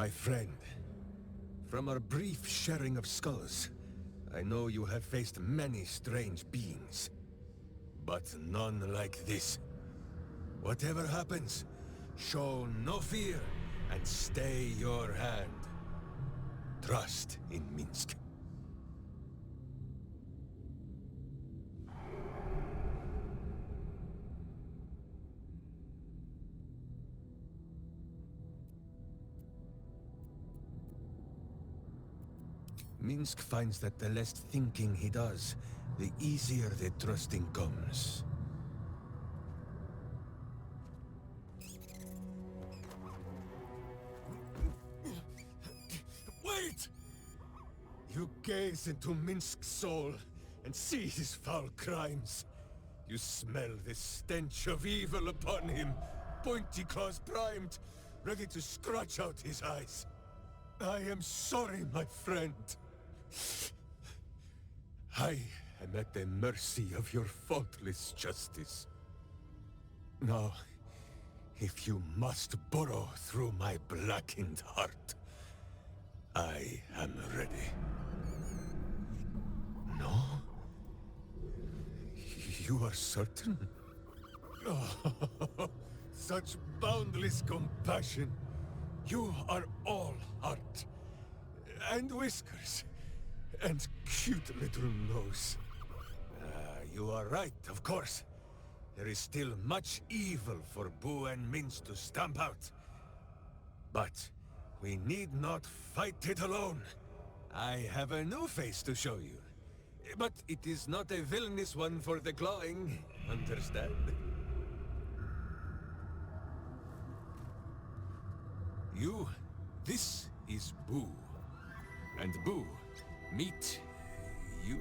My friend, from our brief sharing of skulls, I know you have faced many strange beings, but none like this. Whatever happens, show no fear and stay your hand. Trust in Minsc. Minsc finds that the less thinking he does, the easier the trusting comes. Wait! You gaze into Minsc's soul and see his foul crimes. You smell the stench of evil upon him, pointy claws primed, ready to scratch out his eyes. I am sorry, my friend. I am at the mercy of your faultless justice. Now, if you must burrow through my blackened heart, I am ready. No? You are certain? Oh, such boundless compassion. You are all heart. And whiskers. And cute little nose. You are right, of course. There is still much evil for Boo and Minsc to stamp out. But we need not fight it alone. I have a new face to show you. But it is not a villainous one for the clawing, understand? This is Boo. And Boo, meet you?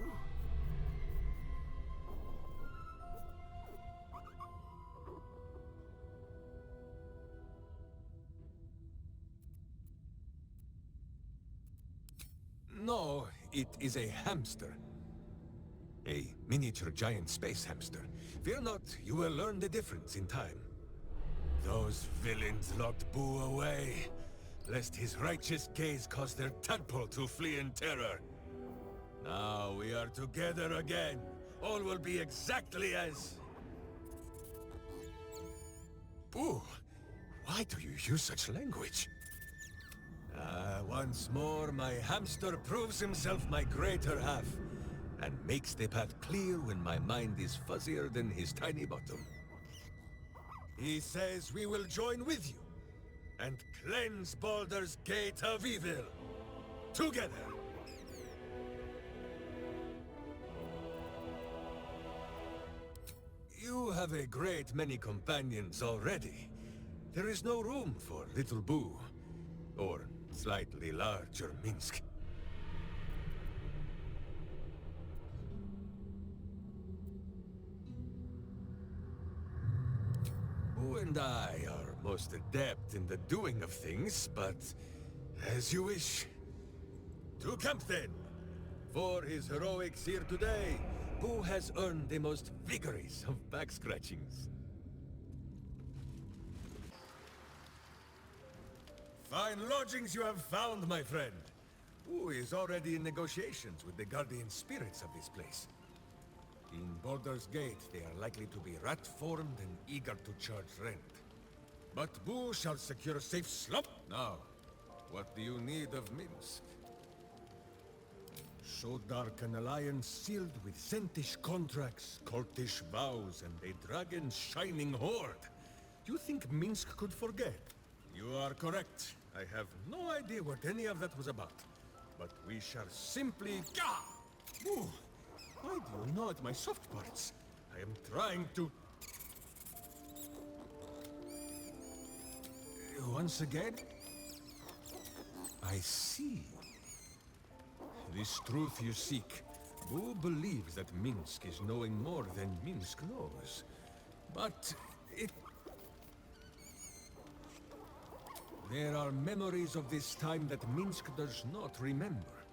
No, it is a hamster. A miniature giant space hamster. Fear not, you will learn the difference in time. Those villains locked Boo away, lest his righteous gaze cause their tadpole to flee in terror. Now we are together again. All will be exactly as... Boo, why do you use such language? Once more, my hamster proves himself my greater half, and makes the path clear when my mind is fuzzier than his tiny bottom. He says we will join with you, and cleanse Baldur's gate of evil. Together! You have a great many companions already. There is no room for little Boo, or slightly larger Minsc. Boo and I are most adept in the doing of things, but as you wish. To camp then! For his heroics here today, Boo has earned the most vigorous of back scratchings. Fine lodgings you have found, my friend. Boo is already in negotiations with the guardian spirits of this place. In Baldur's Gate, they are likely to be rat-formed and eager to charge rent. But Boo shall secure a safe slump. Now, what do you need of Minsc? So dark an alliance sealed with Sentish contracts, cultish vows, and a dragon's shining horde. You think Minsc could forget? You are correct. I have no idea what any of that was about. But we shall simply... Gah! Ooh, why do you gnaw at my soft parts? I am trying to... Once again? I see. This truth you seek. Boo believes that Minsc is knowing more than Minsc knows. But it... There are memories of this time that Minsc does not remember.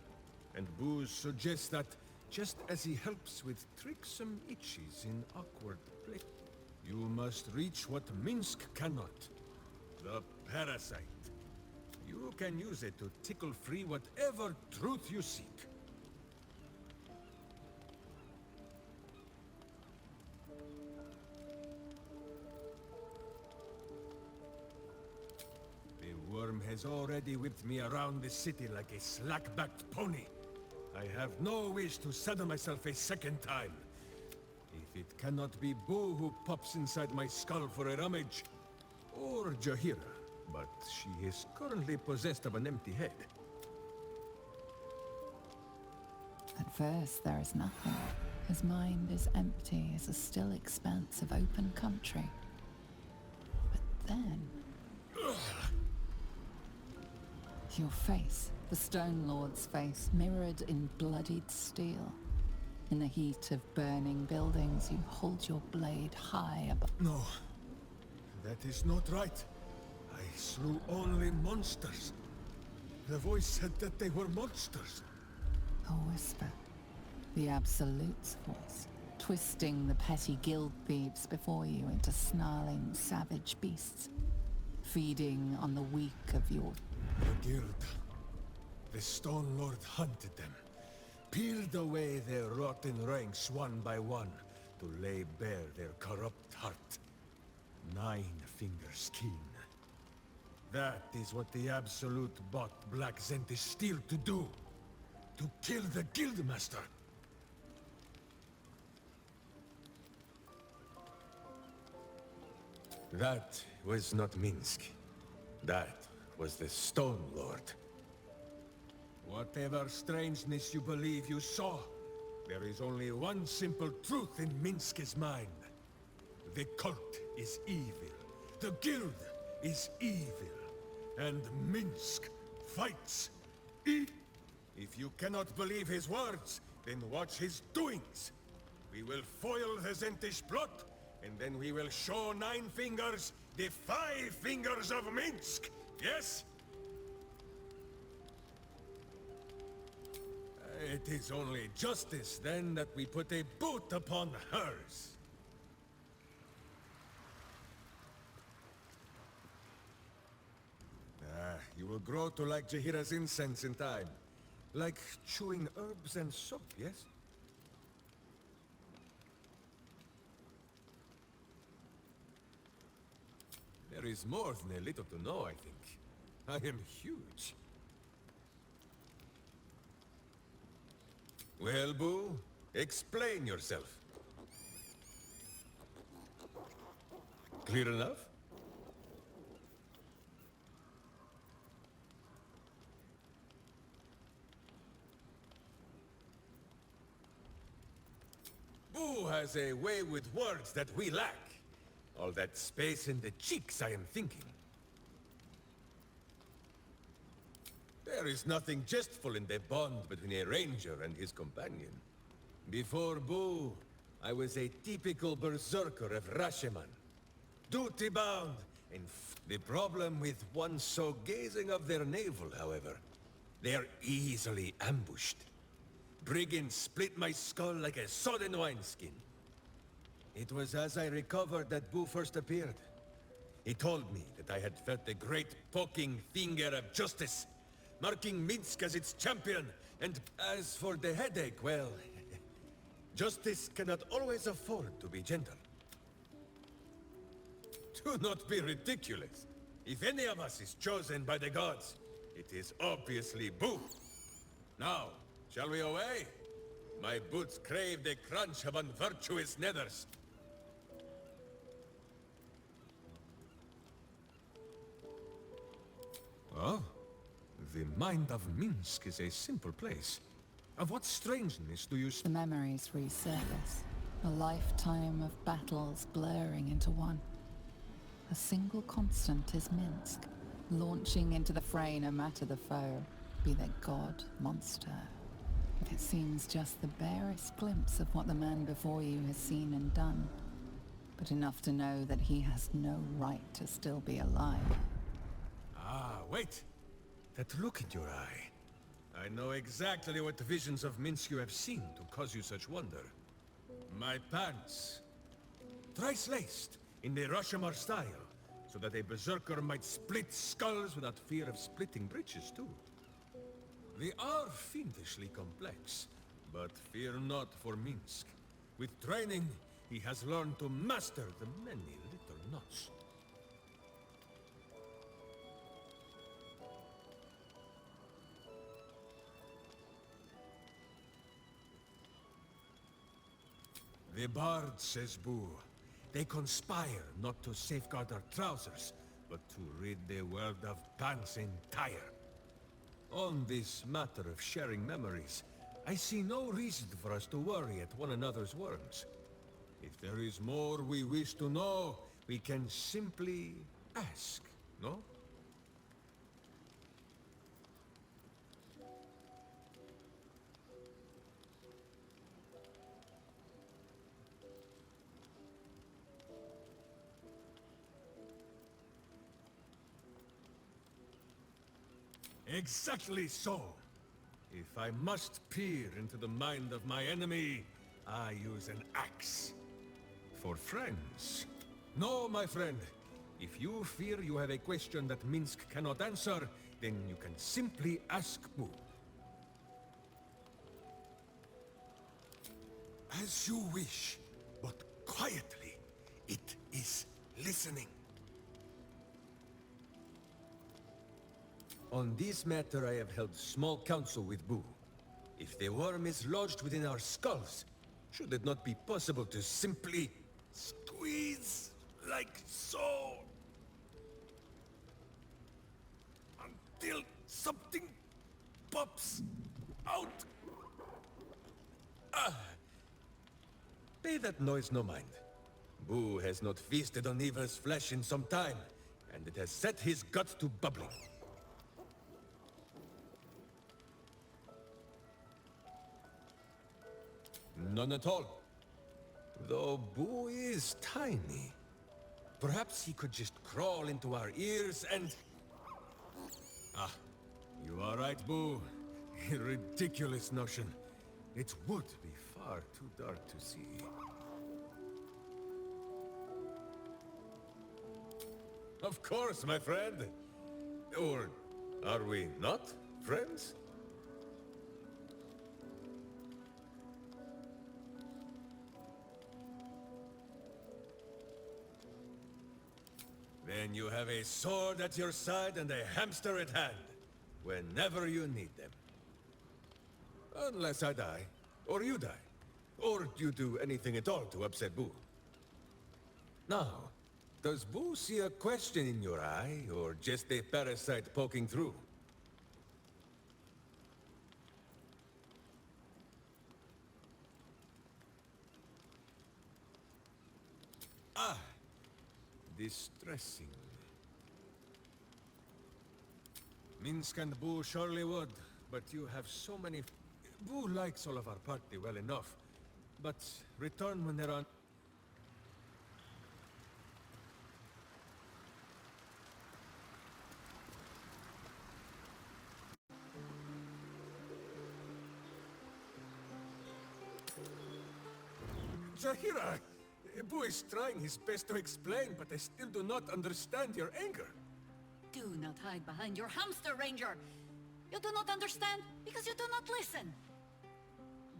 And Boo suggests that, just as he helps with tricksome itches in awkward places, you must reach what Minsc cannot. The parasite. You can use it to tickle free whatever truth you seek. The worm has already whipped me around the city like a slack-backed pony. I have no wish to saddle myself a second time. If it cannot be Boo who pops inside my skull for a rummage, or Jahira, but she is currently possessed of an empty head. At first, there is nothing. His mind is empty as a still expanse of open country. But then... your face, the Stone Lord's face, mirrored in bloodied steel. In the heat of burning buildings, you hold your blade high above... No, that is not right. I slew only monsters. The voice said that they were monsters. A whisper. The Absolute's voice, twisting the petty guild thieves before you into snarling, savage beasts, feeding on the weak of your... The guild. The Stone Lord hunted them, peeled away their rotten ranks one by one, to lay bare their corrupt heart. 9 fingers keen. That is what the Absolute bought Black Zentish Steel to do. To kill the Guildmaster. That was not Minsc. That was the Stone Lord. Whatever strangeness you believe you saw, there is only one simple truth in Minsc's mind. The cult is evil. The guild is evil. And Minsc fights evil. If you cannot believe his words, then watch his doings. We will foil the Zentish plot, and then we will show 9 fingers the 5 fingers of Minsc. Yes? It is only justice, then, that we put a boot upon hers. You will grow to like Jahira's incense in time. Like chewing herbs and soap, yes? There is more than a little to know, I think. I am huge. Well, Boo, explain yourself. Clear enough? Boo has a way with words that we lack. All that space in the cheeks, I am thinking. There is nothing jestful in the bond between a ranger and his companion. Before Boo, I was a typical berserker of Rashomon. Duty-bound, and the problem with one so gazing of their navel, however, they are easily ambushed. Brigands split my skull like a sodden wineskin. It was as I recovered that Boo first appeared. He told me that I had felt the great poking finger of justice, marking Minsc as its champion, and as for the headache, well... justice cannot always afford to be gentle. Do not be ridiculous. If any of us is chosen by the gods, it is obviously Boo. Now, shall we away? My boots crave the crunch of unvirtuous nethers. Oh, the mind of Minsc is a simple place. Of what strangeness do you... The memories resurface. A lifetime of battles blurring into one. A single constant is Minsc, launching into the fray no matter the foe, be they god, monster. It seems just the barest glimpse of what the man before you has seen and done, but enough to know that he has no right to still be alive. Ah, wait! That look in your eye. I know exactly what visions of Minsc you have seen to cause you such wonder. My pants. Thrice laced, in the Rashomon style, so that a berserker might split skulls without fear of splitting bridges too. They are fiendishly complex, but fear not for Minsc. With training, he has learned to master the many little knots. The Bard, says Boo. They conspire not to safeguard our trousers, but to rid the world of pants entire. On this matter of sharing memories, I see no reason for us to worry at one another's words. If there is more we wish to know, we can simply ask, no? Exactly so. If I must peer into the mind of my enemy, I use an axe. For friends. No, my friend. If you fear you have a question that Minsc cannot answer, then you can simply ask Boo. As you wish, but quietly. It is listening. On this matter, I have held small council with Boo. If the worm is lodged within our skulls, should it not be possible to simply squeeze like so? Until something pops out. Pay that noise no mind. Boo has not feasted on evil's flesh in some time, and it has set his gut to bubbling. None at all. Though Boo is tiny. Perhaps he could just crawl into our ears and... Ah, you are right, Boo. A ridiculous notion. It would be far too dark to see. Of course, my friend. Or are we not friends? Then you have a sword at your side and a hamster at hand, whenever you need them. Unless I die, or you die, or you do anything at all to upset Boo. Now, does Boo see a question in your eye, or just a parasite poking through? Ah! Distressing. Minsc and Boo surely would, but you have so many... Boo likes all of our party well enough, but return when they're on... Zahira! Boo is trying his best to explain, but I still do not understand your anger. Do not hide behind your hamster, Ranger! You do not understand because you do not listen!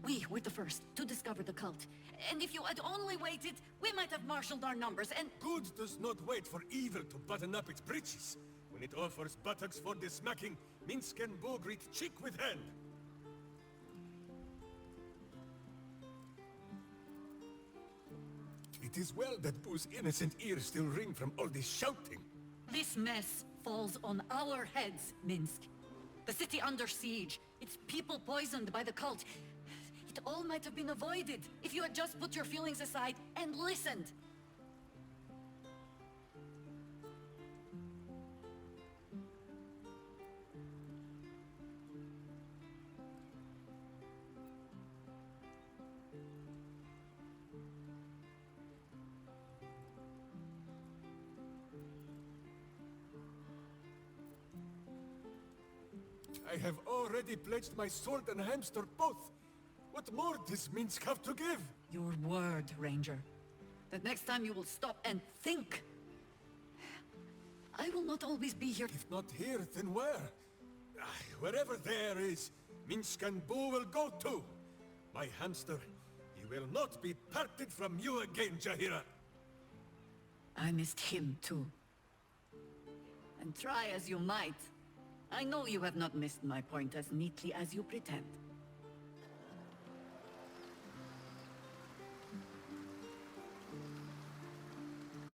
We were the first to discover the cult, and if you had only waited, we might have marshaled our numbers and... Good does not wait for evil to button up its breeches. When it offers buttocks for the smacking, Minsc and Boo greet cheek with hand. It is well that Boo's innocent ears still ring from all this shouting. This mess falls on our heads, Minsc. The city under siege, its people poisoned by the cult. It all might have been avoided if you had just put your feelings aside and listened. I have already pledged my sword and hamster both. What more does Minsc have to give? Your word, Ranger. That next time you will stop and think. I will not always be here. If not here, then where? Wherever there is, Minsc and Boo will go to. My hamster, he will not be parted from you again, Jaheira. I missed him too. And try as you might, I know you have not missed my point as neatly as you pretend.